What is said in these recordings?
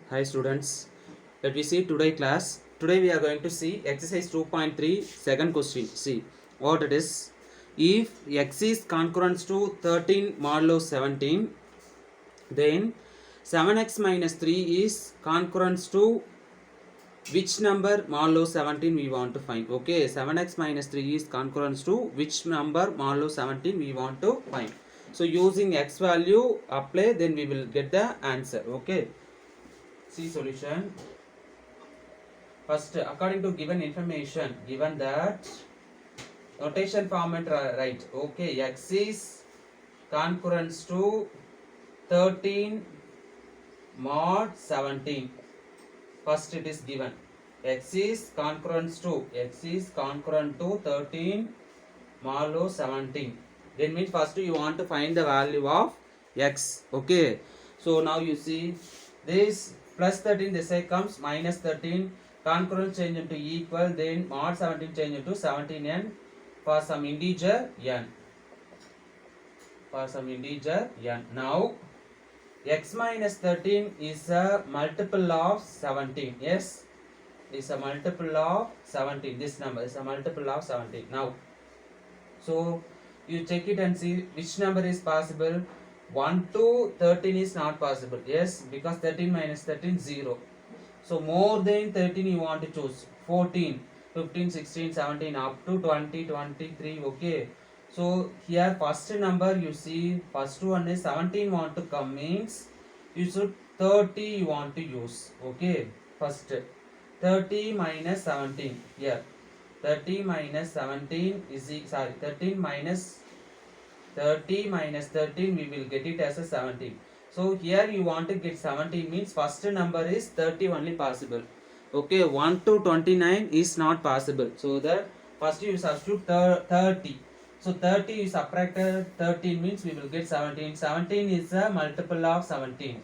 Hi students, let we see today class. Today we are going to see exercise 2.3 second question. See what it is. If x is concurrent to 13 modulo 17, then 7x minus 3 is concurrent to which number modulo 17 we want to find. Okay, 7x minus 3 is concurrent to which number modulo 17 we want to find. So using x value apply, then we will get the answer. Okay, see solution. First, according to given information, given that notation format right. Okay, x is concurrent to 13 mod 17. First, it is given x is concurrent to 13 mod 17. Then means first you want to find the value of x. Okay, so now you see this plus 13, this side comes minus 13, concurrent change into equal, then mod 17 change into 17n for some integer n. Now x minus 13 is a multiple of 17. Yes, is a multiple of 17. This number is a multiple of 17. Now, so you check it and see which number is possible. 1 to 13 is not possible. Yes, because 13 minus 13 0. So more than 13 you want to choose. 14, 15, 16, 17 up to 20, 23. Okay. So here first number you see, first one is 17 want to come, means you should 30 you want to use. Okay. First 30 minus 17 here. 30 minus 17 is 13 minus 13 we will get it as a 17. So here you want to get 17, means first number is 30 only possible. Okay, 1 to 29 is not possible. So that first you substitute 30. So 30 you subtract 13, means we will get 17. 17 is a multiple of 17.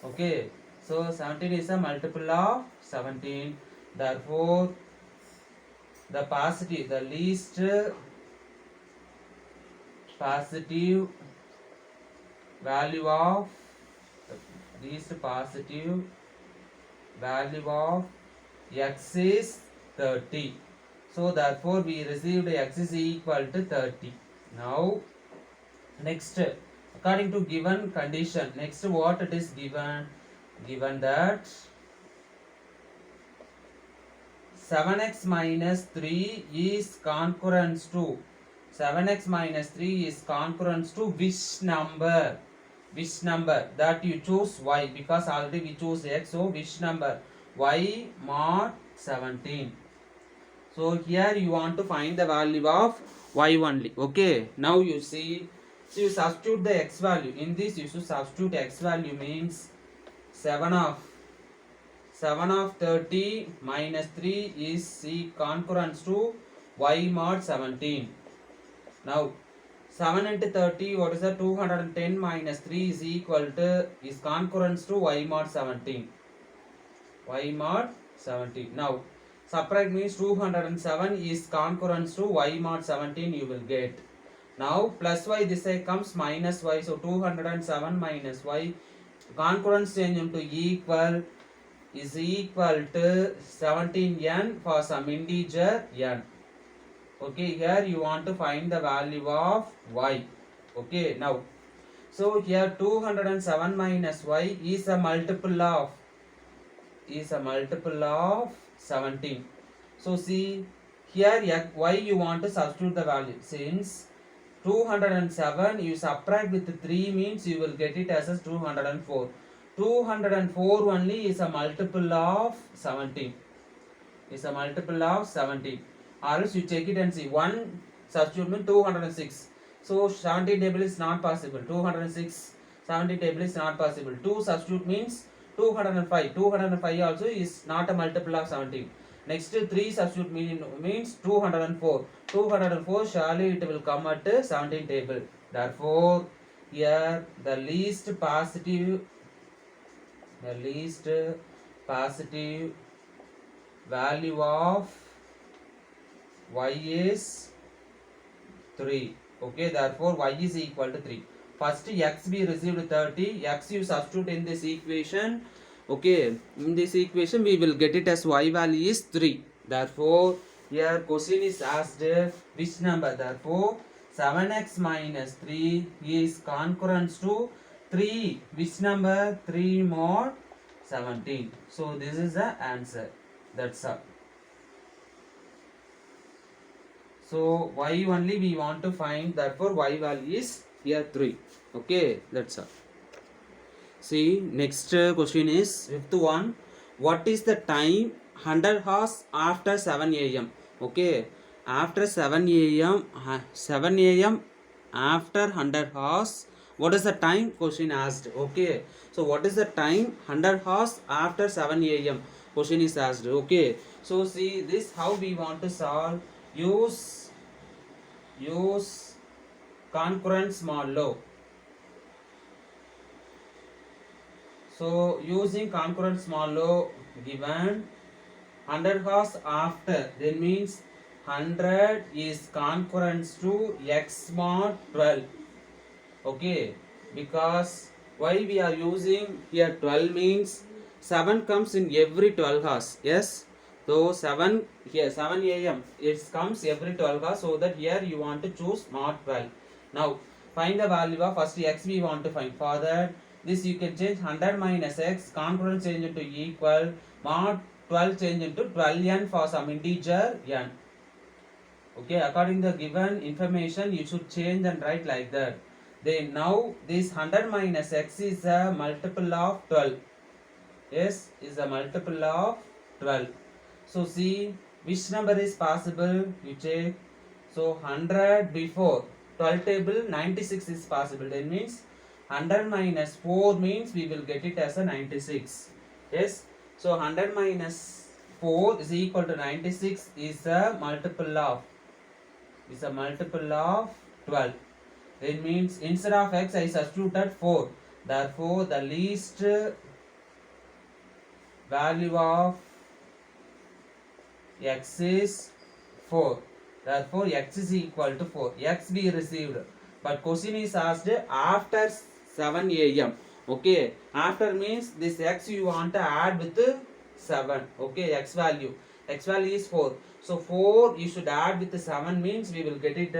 Okay, so 17 is a multiple of 17. Therefore, the positive, the least positive value of x is 30. So therefore we received x is equal to 30. Now next, according to given condition, next what it is given that 7x minus 3 is concurrent to 7x minus 3 is concurrent to which number that you choose y, because already we choose x. So which number? Y mod 17. So here you want to find the value of y only. Okay, now you see, so you substitute the x value in this. You should substitute x value, means 7 of 30 minus 3 is c concurrent to y mod 17. Now 7 into 30, what is that? 210 minus 3 is equal to, is concurrent to y mod 17. Now subtract, means 207 is concurrent to y mod 17 you will get. Now plus y, this side comes minus y. So 207 minus y, concurrent change into equal, is equal to 17n for some integer n. Okay, here you want to find the value of y. Okay, now so here 207 minus y is a multiple of 17. So see here y you want to substitute the value, since 207 you subtract with 3, means you will get it as 204. 204 only is a multiple of 17. Or else you check it and see, 1 substitute means 206. So 70 table is not possible. 206, 70 table is not possible. 2 substitute means 205. 205 also is not a multiple of 17. Next 3 substitute means 204. 204 surely it will come at 17 table. Therefore here the least positive value of y is 3. Okay, therefore y is equal to 3. First x we received 30, x you substitute in this equation, Okay, in this equation we will get it as y value is 3. Therefore, here question is asked which number. Therefore, 7x minus 3 is concurrent to 3. Which number? 3 mod 17. So, this is the answer. That's all. So, y only we want to find. Therefore, y value is here 3. Okay, that's all. See, next question is fifth one. What is the time 100 hours after 7 a.m.? Okay, after 7 a.m. 7 a.m. after 100 hours. What is the time? Question asked. Okay, so what is the time 100 hours after 7 a.m.? Question is asked. Okay, so see this how we want to solve. Use concurrent small law. So using concurrent small law, given 100 hours after, that means 100 is concurrent to x mod 12. Okay, because why we are using here 12 means 7 comes in every 12 hours. Yes, so 7 here 7 a.m. it comes every 12 hours, so that here you want to choose mod 12. Now find the value of first x we want to find. For that, this you can change 100 minus x, concurrent change into equal, mod 12 change into 12n for some integer n. Okay, according to the given information you should change and write like that. Then now this 100 minus x is a multiple of 12. Yes, is a multiple of 12. So see which number is possible, you check. So 100 before 12 table 96 is possible. That means 100 minus 4 means we will get it as a 96. Yes, so 100 minus 4 is equal to 96 is a multiple of 12. It means instead of x I substituted 4. Therefore, the least value of x is 4. Therefore, x is equal to 4. X we received. But question is asked after 7 a.m. Okay. After means this x you want to add with 7. Okay. X value. X value is 4. So 4 you should add with 7 means we will get it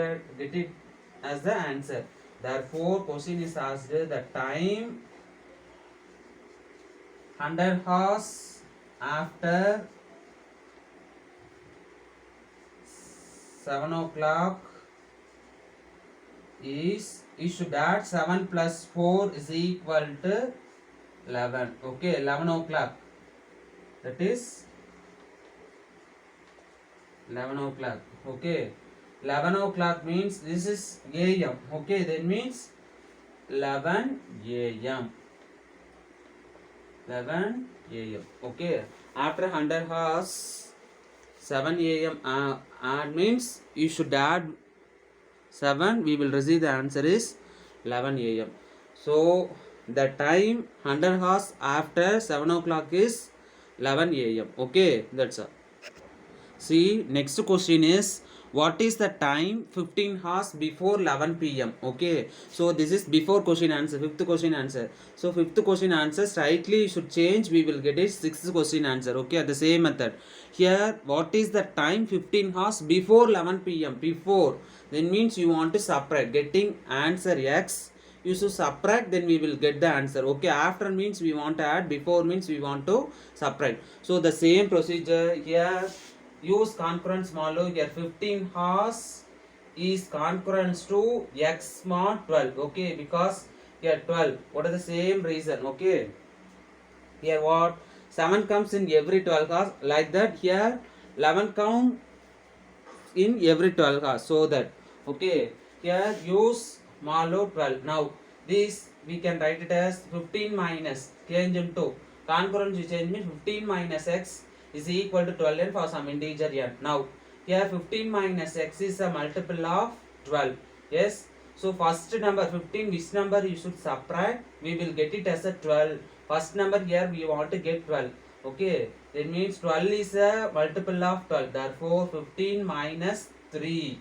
as the answer. Therefore, question is asked the time 100 hours after 7 o'clock is, you should add 7 plus 4 is equal to 11. Okay, 11 o'clock. That is 11 o'clock. Okay, 11 o'clock means this is AM. Okay, that means 11 AM. 11 AM. Okay, after 100 hours 7 AM add means you should add 7, we will receive the answer is 11 AM. So the time 100 hours after 7 o'clock is 11 AM. Okay, that's all. See, next question is what is the time 15 hours before 11 p.m. Okay, so this is before question answer, fifth question answer. So fifth question answer slightly you should change, we will get it sixth question answer. Okay, the same method. Here what is the time 15 hours before 11 p.m. before, then means you want to subtract, getting answer x you should subtract, then we will get the answer. Okay, after means we want to add, before means we want to subtract. So the same procedure here. Use concurrent small law here. 15 hours is concurrent to x mod 12. Okay, because here 12. What is the same reason? Okay, here what 7 comes in every 12 hours, like that here 11 come in every 12 hours, so that okay, here use small law 12. Now this we can write it as 15 minus change into concurrent change means 15 minus x is equal to 12n for some integer n. Now here 15 minus x is a multiple of 12. Yes, so first number 15, which number you should subtract, we will get it as a 12. First number here we want to get 12. Okay, that means 12 is a multiple of 12. Therefore 15 minus 3,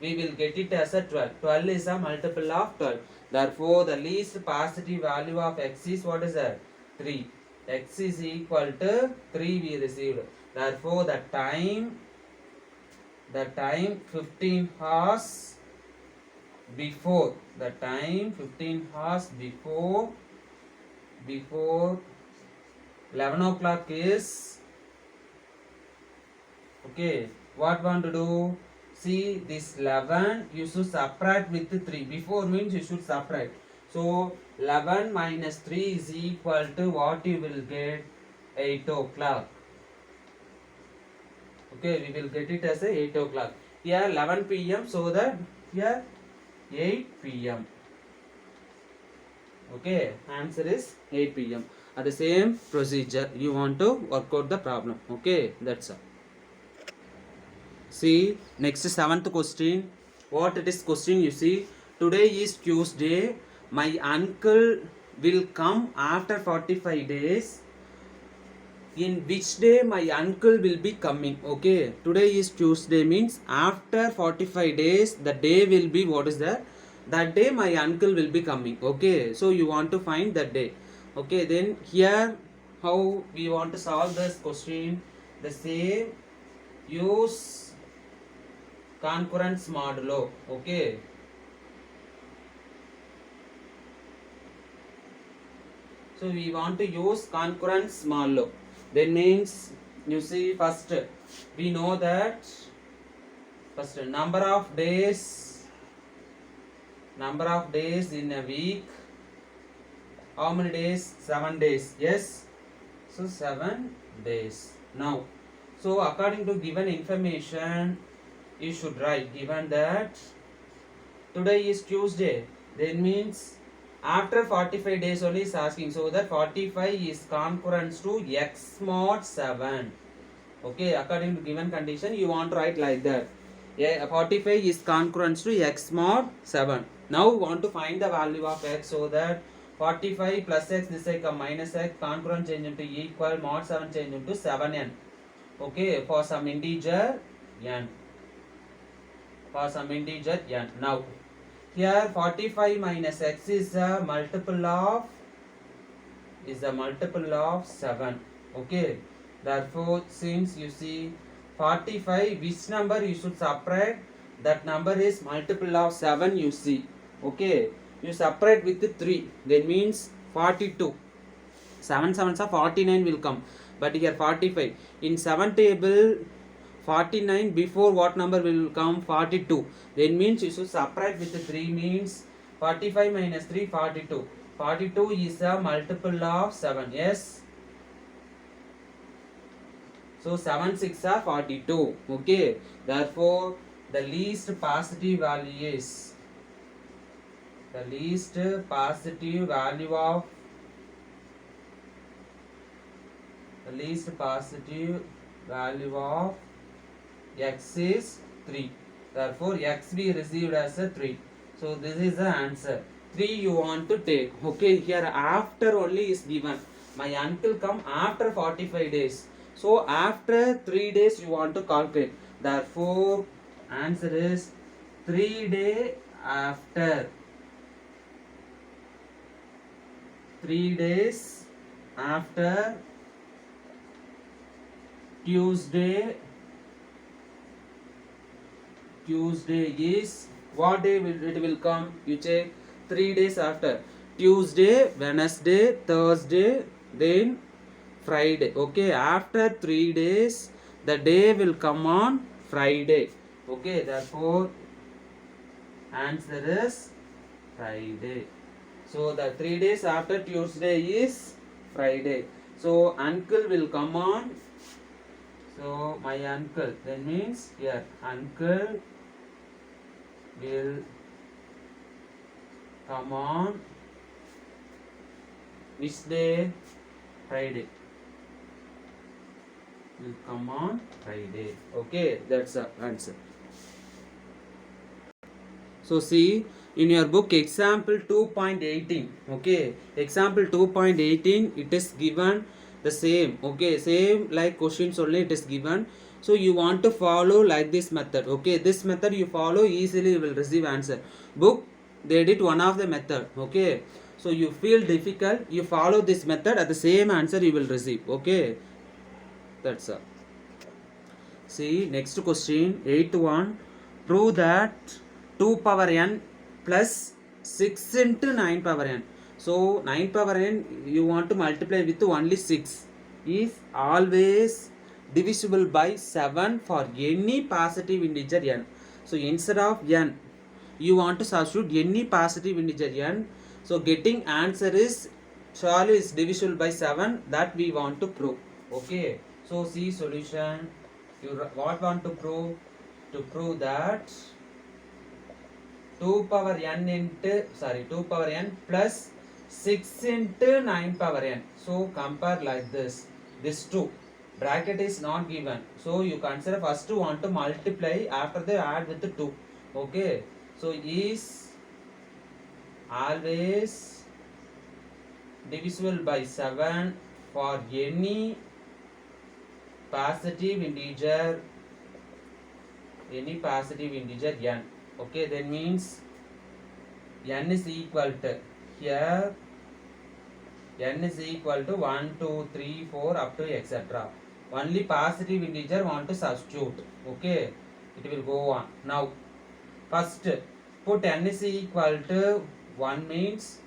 we will get it as a 12. 12 is a multiple of 12. Therefore the least positive value of x is what is that? 3. x is equal to 3 we received. Therefore the time 15 hours before, the time 15 hours before 11 o'clock is, okay, what want to do? See this 11 you should subtract with 3. Before means you should subtract. So 11 minus 3 is equal to what you will get? 8 o'clock. Okay, we will get it as a 8 o'clock. Here 11 p.m. so that here 8 p.m. Okay, answer is 8 p.m. At the same procedure you want to work out the problem. Okay, that's all. See next 7th question. What it is question? You see, today is Tuesday. My uncle will come after 45 days. In which day my uncle will be coming? Okay, today is Tuesday means after 45 days the day will be, what is that day my uncle will be coming. Okay, so you want to find that day. Okay, then here how we want to solve this question? The same, use concurrence modulo. Okay, so we want to use concurrence modulo. That means, you see, first we know that first number of days in a week. How many days? 7 days. Yes, so 7 days. Now, so according to given information you should write, given that today is Tuesday, then means after 45 days only is asking, so that 45 is concurrent to x mod 7. Okay, according to given condition you want to write like that. Yeah, 45 is concurrent to x mod 7. Now we want to find the value of x, so that 45 plus x, this side come minus x, concurrent change into equal, mod 7 change into 7n. Okay, for some integer n. For some integer n. Now here 45 minus x is a multiple of 7. Okay, therefore since you see 45, which number you should subtract? That number is multiple of 7, you see. Okay, you subtract with 3, that means 42. 7 sevens are 49 will come, but here 45. In 7 table 49 before what number will come? 42. Then means you should subtract with 3, means 45 minus 3, 42. 42 is a multiple of 7. Yes. So 7 6 are 42. Okay. Therefore the least positive value is, the least positive value of x is 3. Therefore x we received as a 3. So this is the answer. 3 you want to take. Okay, here after only is given. My uncle come after 45 days. So after 3 days you want to calculate. Therefore answer is 3 days after. 3 days after Tuesday is, what day it will come? You check. 3 days after Tuesday, Wednesday, Thursday, then Friday. Okay, after 3 days the day will come on Friday. Okay, therefore answer is Friday. So the 3 days after Tuesday is Friday. So uncle will come on, so my uncle, that means here uncle will come on which day? Friday. Will come on Friday. Okay, that's the answer. So see in your book example 2.18. okay, example 2.18 it is given the same. Okay, same like questions only it is given. So you want to follow like this method. Okay, this method you follow, easily you will receive answer. Book they did one of the method. Okay, So you feel difficult, you follow this method, at the same answer you will receive. Okay, that's all. See, next question, 8th one. Prove that 2 power n plus 6 into 9 power n. So 9 power n you want to multiply with only 6 is always divisible by 7 for any positive integer n. So instead of n, you want to substitute any positive integer n. So getting answer is surely is divisible by 7, that we want to prove. Okay, so see solution. You what want to prove? To prove that 2 power n into 2 power n plus 6 into 9 power n. So compare like this. This 2 bracket is not given. So you consider first to want to multiply, after they add with the 2. Okay. So is always divisible by 7 for any positive integer n. Okay, that means n is equal to, here n is equal to 1 2 3 4 up to etc. Only positive integer want to substitute. Okay, it will go on. Now first put n is equal to 1 means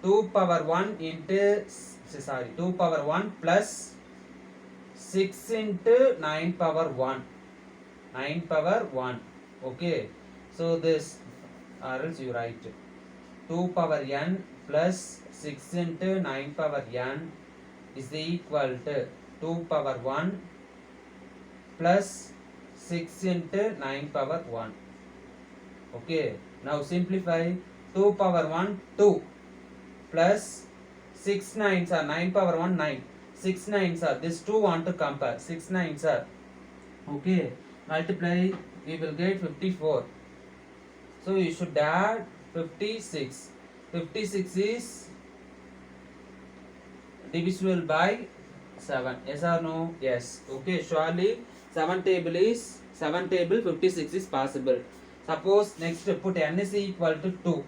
2 power 1 into 2 power 1 plus 6 into 9 power 1. 9 power 1. Okay. So this, or else you write 2 power n plus 6 into 9 power n is equal to 2 power 1 plus 6 into 9 power 1. Okay. Now simplify. 2 power 1 2 plus 6 9s are 9 power 1 9. 6 9s are, this 2 want to compare. 6 9s are. Okay. Multiply, we will get 54. So you should add 56. 56 is divisible by 7. Yes or no? Yes. Okay. Surely 7 table 56 is possible. Suppose next put n is equal to 2.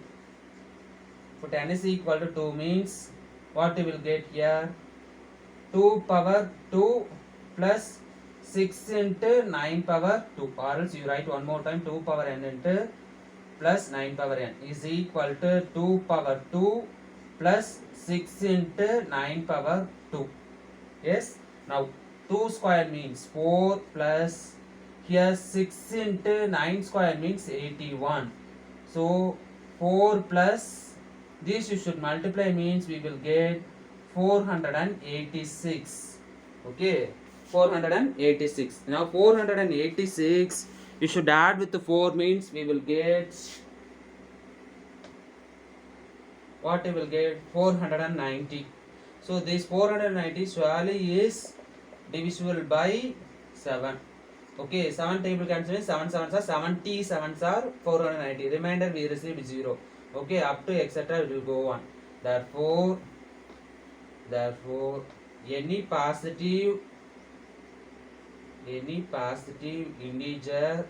Put n is equal to 2 means what you will get here? 2 power 2 plus 6 into 9 power 2, or else you write one more time 2 power n into plus 9 power n is equal to 2 power 2 plus 6 into 9 power 2. Yes. Now 2 square means 4 plus here 6 into 9 square means 81. So 4 plus this you should multiply means we will get 486. Okay, 486. Now 486 you should add with the 4 means we will get, what you will get? 490. So this 490 surely is divisible by 7. Okay, 7 table cancel, 7 7s are 70, 7s are 490. Remainder we received 0. Okay, up to etc. it will go on. Therefore any positive integer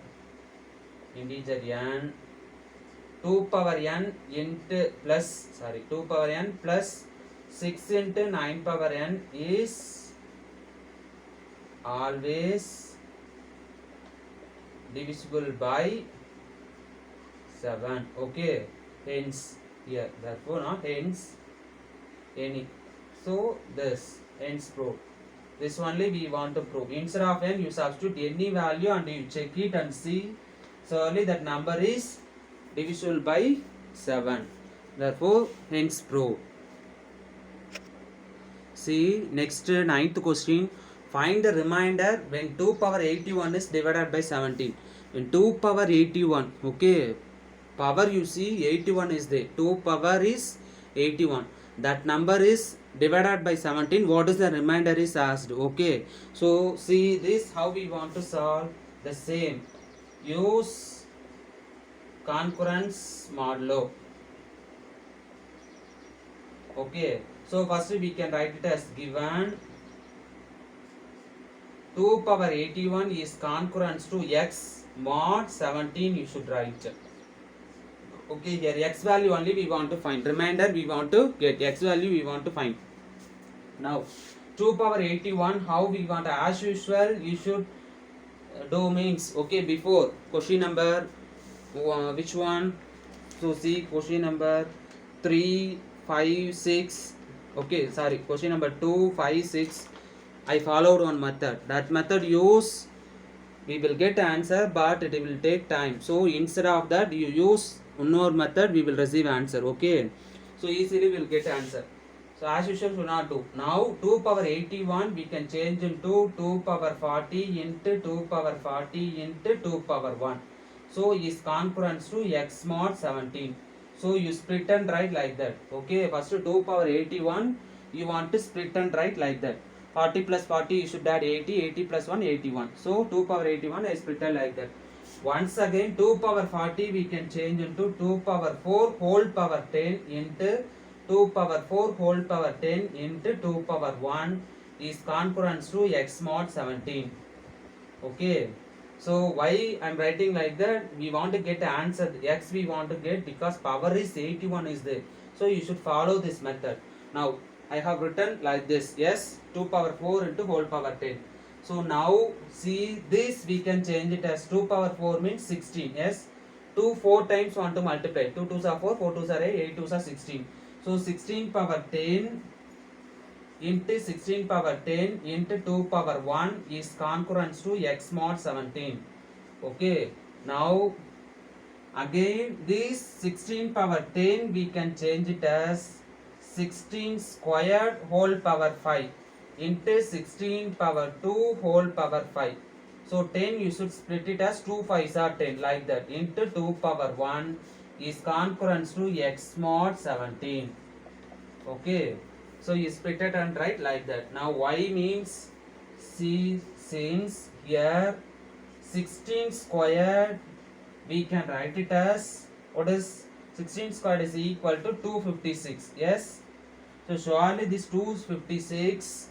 n 2 power n into plus 2 power n plus 6 into 9 power n is always divisible by 7. Okay, hence here, therefore not hence any. So this hence proof. This only we want to prove. Instead of n you substitute any value and you check it and see. So only that number is divisible by 7. Therefore hence prove. See next 9th question. Find the remainder when 2 power 81 is divided by 17. When 2 power 81, okay, power you see 81 is there. 2 power is 81. That number is divided by 17. What is the remainder is asked. Okay. So see this how we want to solve. The same. Use concurrence modulo. Okay. So first we can write it as given 2 power 81 is concurrence to x mod 17 you should write. Okay, here x value only we want to find. Remainder we want to get. X value we want to find. Now 2 power 81, how we want? As usual you should do means, okay, before question number which one? So see question number 3, 5, 6. Okay, sorry, question number 2, 5, 6. I followed one method. That method use, we will get answer, but it will take time. So instead of that, you use one more method, we will receive answer. Okay, so easily we will get answer. So as usual, should not do. Now 2 power 81 we can change into 2 power 40 into 2 power 40 into 2 power 1. So is concurrence to x mod 17. So you split and write like that. Okay, first 2 power 81 you want to split and write like that. 40 plus 40 you should add 80, 80 plus 1 81. So 2 power 81 I split it like that. Once again 2 power 40 we can change into 2 power 4 whole power 10 into 2 power 4 whole power 10 into 2 power 1 is concurrence to x mod 17. Okay, so why I am writing like that? We want to get the answer. X we want to get because power is 81 is there. So you should follow this method. Now I have written like this. Yes, 2 power 4 into whole power 10. So now see this we can change it as 2 power 4 means 16. Yes, 2 4 times want to multiply. 2 2s are 4, 4 2s are 8, 8 2s are 16. So 16 power 10 into 16 power 10 into 2 power 1 is concurrence to x mod 17. Okay, now again this 16 power 10 we can change it as 16 squared whole power 5 into 16 power 2 whole power 5. So 10 you should split it as 2 5s are 10 like that into 2 power 1 is concurrence to x mod 17. Okay, so you split it and write like that. Now y means, see, since here 16 squared we can write it as, what is 16 squared is equal to 256. Yes, so surely this 256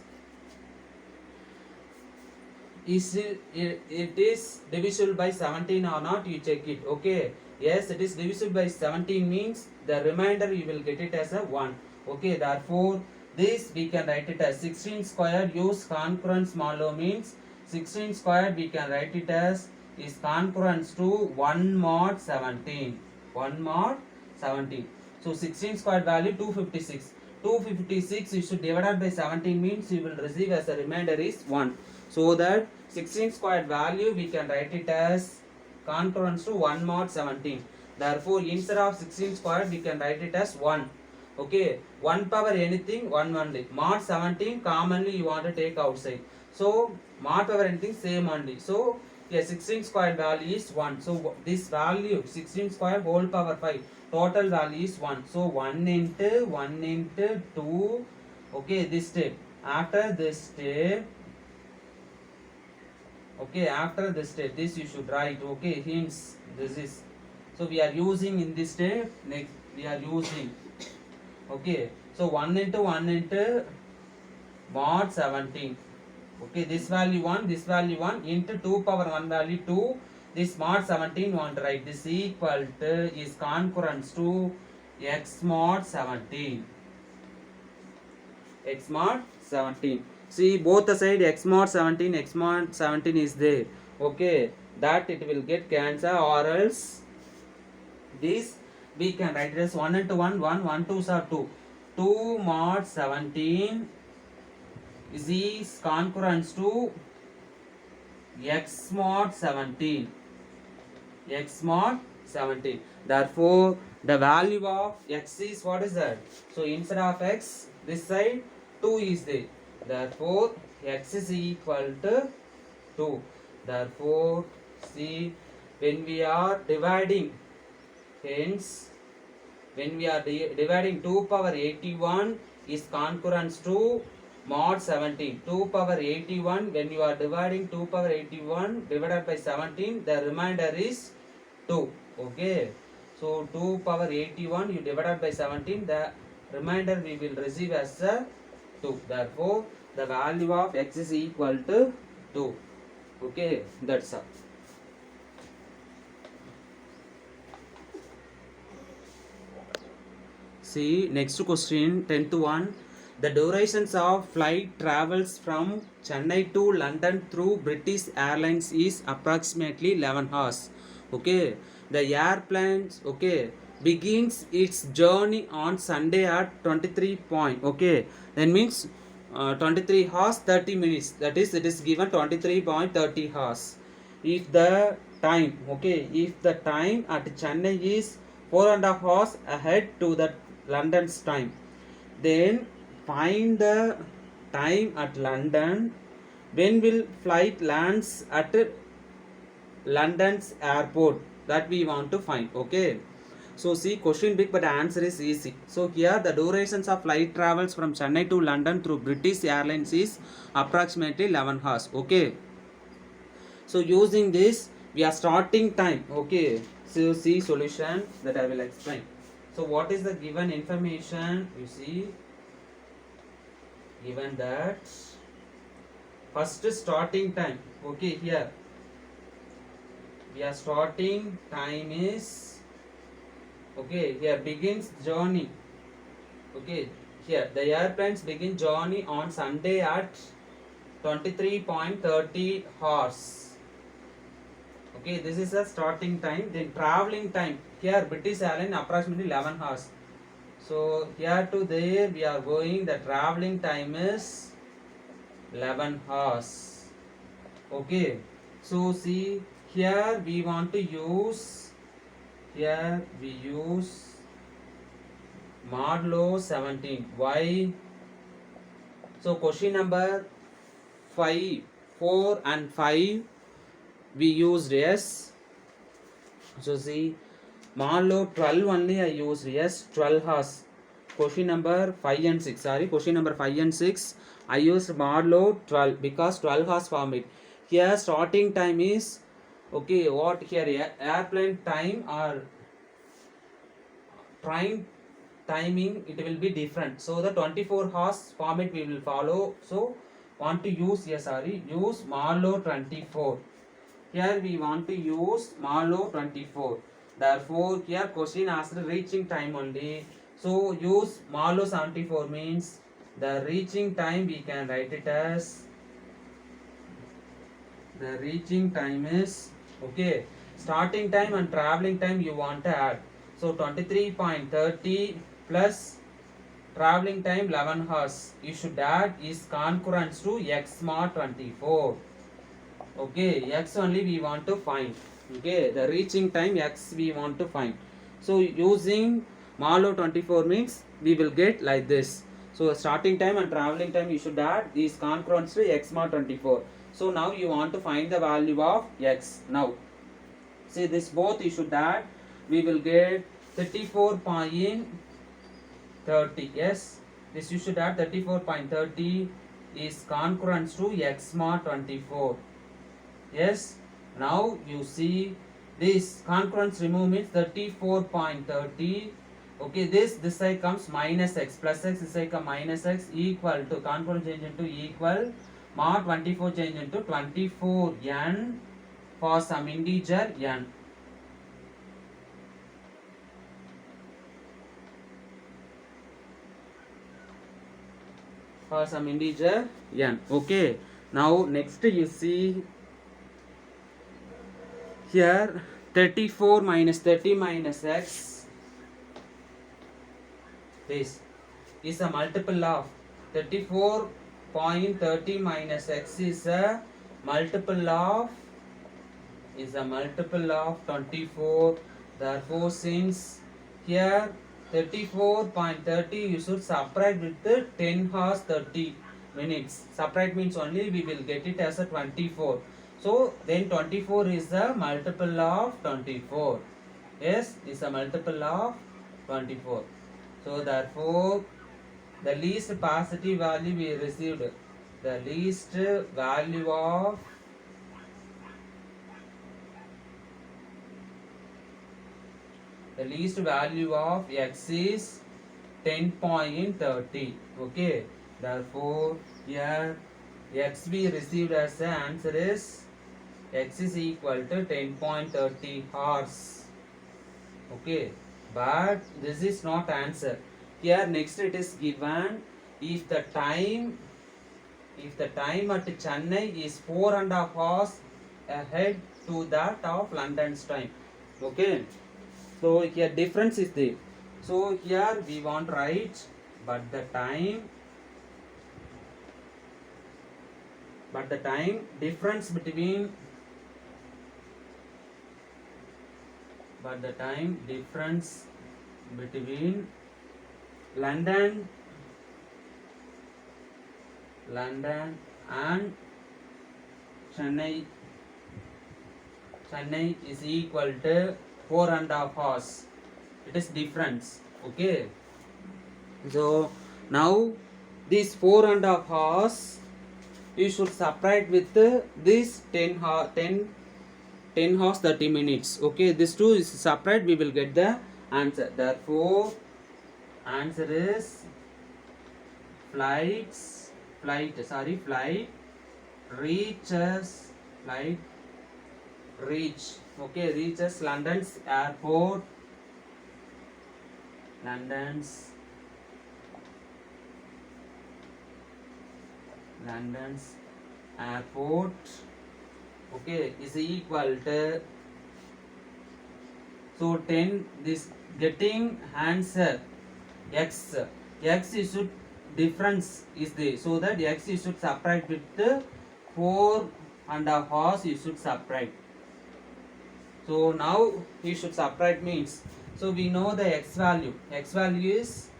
is it is divisible by 17 or not, you check it. Okay, yes, it is divisible by 17 means the remainder you will get it as a 1. Okay, therefore this we can write it as 16 squared use concurrence modulo means 16 squared we can write it as is concurrence to 1 mod 17. 1 mod 17. So 16 squared value 256. 256 you should divide by 17 means you will receive as a remainder is 1. So that 16 squared value we can write it as concurrence to 1 mod 17. Therefore instead of 16 squared we can write it as 1. Okay, 1 power anything 1 only. Mod 17 commonly you want to take outside. So mod power anything same only. So yeah, 16 squared value is 1. So this value 16 squared whole power 5 total value is 1. So 1 into 2. Okay, this step. After this step, okay, after this step, this you should write. Okay, hints. This is, so we are using in this step. Next we are using. Okay, so 1 into mod 17. Okay, this value 1, this value 1 into 2 power 1 value 2. This mod 17 want to write this equal to is concurrence to x mod 17. X mod 17. See both the side x mod 17 is there. Okay, that it will get cancel or else this we can write it as 1 into 1 1 2s are 2. 2 mod 17 is concurrence to x mod 17. X mod 17. Therefore the value of x is, what is that? So instead of x this side 2 is there. Therefore x is equal to 2. Therefore see, when we are dividing, hence when we are dividing 2 power 81 is concurrence to mod 17. 2 power 81, when you are dividing 2 power 81 divided by 17, the remainder is 2. Okay, so 2 power 81 you divided by 17, the remainder we will receive as a 2. Therefore the value of x is equal to 2. Okay, that's all. See, next question, 10 to 1. The durations of flight travels from Chennai to London through British Airlines is approximately 11 hours. Okay, the airplanes, okay, begins its journey on Sunday at 23 point. Okay, that means 23 hours 30 minutes. That is, it is given 23.30 hours. If the time, okay, if the time at Chennai is 4.5 hours ahead to the London's time, then find the time at London. When will flight lands at London's airport? That we want to find. Okay, so see, question big but the answer is easy. So here the durations of flight travels from Chennai to London through British Airlines is approximately 11 hours. Okay, so using this we are starting time. Okay, so see solution that I will explain. So what is the given information? You see, given that first starting time. Okay, here we are starting time is, okay, here begins journey. Okay, here the airplanes begin journey on Sunday at 23.30 hours. Okay, this is the starting time. Then traveling time, here British Airlines approximately 11 hours. So here to there we are going, the traveling time is 11 hours. Okay, so see, here we want to use, here we use modulo 17. Why? So question number 5, 4 and 5 we used yes. So see, modulo 12 only I used yes, 12 hours. Question number 5 and 6, sorry, question number 5 and 6 I used modulo 12 because 12 hours format. Here starting time is, okay, what here airplane time or train timing, it will be different. So the 24 hours format we will follow. So want to use, yes, sorry, use modulo 24. Here we want to use modulo 24. Therefore here question asked reaching time only. So use modulo 74 means the reaching time we can write it as, the reaching time is, okay, starting time and traveling time you want to add. So 23.30 plus traveling time 11 hours you should add is concurrent to x mod 24. Okay, x only we want to find. Okay, the reaching time x we want to find. So using modulo 24 means we will get like this. So starting time and traveling time you should add is concurrent to x mod 24. So now you want to find the value of x. Now see, this both you should add, we will get 34.30. Yes, this you should add 34.30 is concurrent to x mod 24. Yes, now you see this concurrence remove means 34.30. Okay, this side comes minus x plus x, this side comes minus x equal to concurrence change into equal mod 24 change into 24n for some integer n. For some integer n. Okay, now next you see here 34 minus 30 minus x, this is a multiple of 34.30 minus x is a multiple of 24. Therefore since here 34.30 you should subtract with the 10 hours 30 minutes. Subtract means only we will get it as a 24. So then 24 is the multiple of 24. Yes, is a multiple of 24. So therefore the least positive value we received, the least value of x is 10.30. Okay, therefore here x we received as the answer is x is equal to 10.30 hours. Okay, but this is not answer. here next it is given if the time at Chennai is 4.5 hours ahead to that of London's time. Okay, so here difference is there. So here we want write but the time difference between London and Chennai is equal to 4.5 hours. It is difference. Okay, so now these 4.5 hours you should separate with this 10 hours 30 minutes. Okay, this two is separate, we will get the answer. Therefore answer is flight reaches London's airport okay is equal to, so 10 this getting answer x you should difference is there, so that x you should separate with the 4.5 hours you should separate. So now you should separate means, so we know the x value is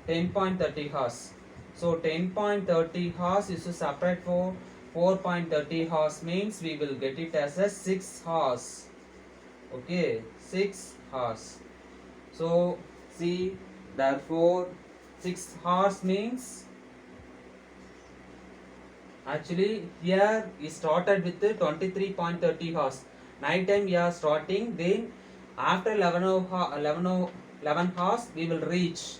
10.30 hours. So 10.30 hours is to separate for 4.30 hours means we will get it as a 6 hours. Okay, 6 hours. So see, therefore 6 hours means actually here we started with 23.30 hours. Night time we are starting, then after 11 hours we will reach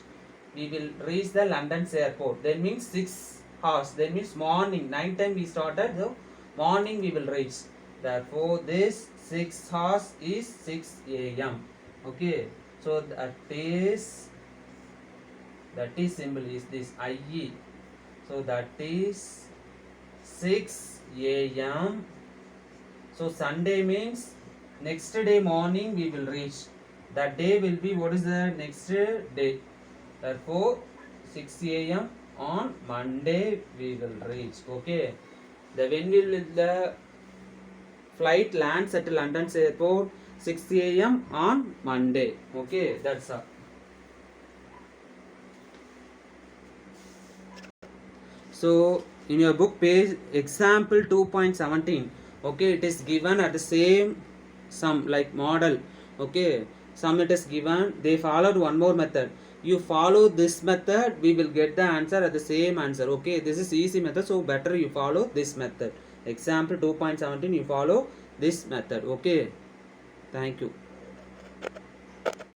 the London's airport. That means 6 hours. That means morning. Night time we started, so morning we will reach. Therefore this 6 hours is 6 a.m. Okay, so that is symbol is this IE. So that is 6 a.m. So Sunday means next day morning we will reach. That day will be, what is the next day? Therefore 6 a.m. on Monday we will reach. Okay, when will the flight lands at London's airport? 6 a.m. on Monday. Okay, that's all. So in your book page example 2.17, okay, it is given at the same sum like model. Okay, sum it is given, they followed one more method. You follow this method, we will get the answer at the same answer. Okay, this is easy method, so better you follow this method. Example 2.17, you follow this method. Okay, thank you.